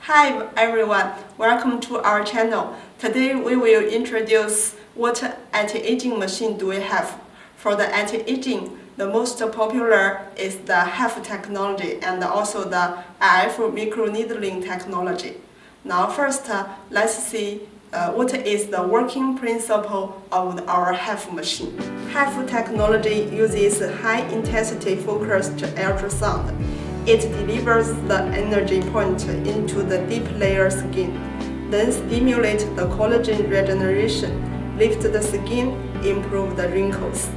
Hi everyone, welcome to our channel. Today we will introduce what anti-aging machine do we have. For the anti-aging, the most popular is the hifu technology and also the hifu microneedling technology. Now first, let's see what is the working principle of our hifu machine. Hifu technology uses high-intensity focused ultrasound. It delivers the energy point into the deep layer skin, then stimulates the collagen regeneration, lift the skin, improve the wrinkles.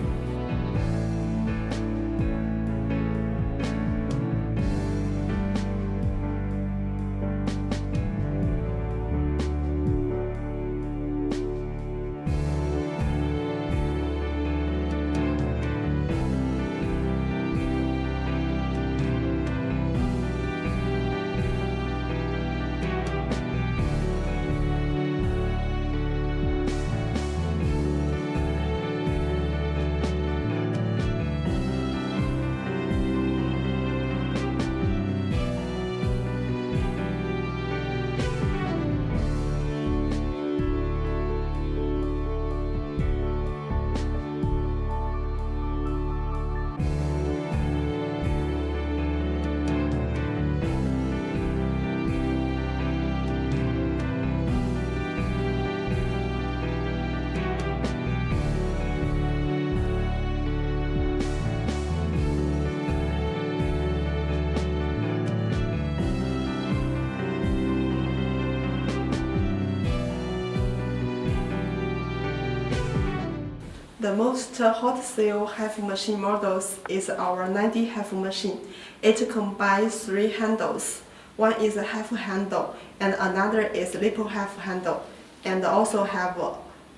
The most hot sale hifu machine models is our 90 hifu machine. It combines three handles. One is a hifu handle and another is lipo hifu handle, and also have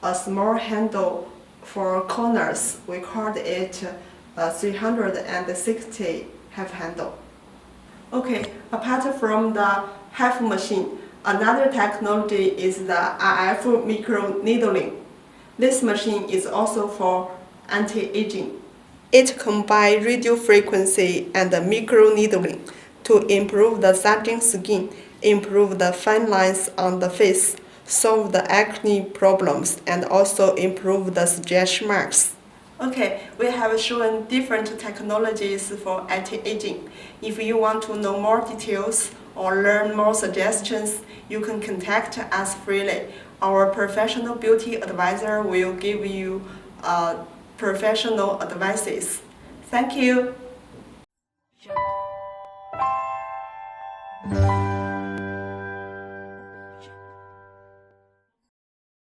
a small handle for corners. We called it 360 hifu handle. Okay, apart from the hifu machine, another technology is the RF microneedling. This machine is also for anti-aging. It combines radio frequency and microneedling to improve the sagging skin, improve the fine lines on the face, solve the acne problems, and also improve the stretch marks. Okay, we have shown different technologies for anti-aging. If you want to know more details or learn more suggestions, you can contact us freely. Our professional beauty advisor will give you professional advices. Thank you.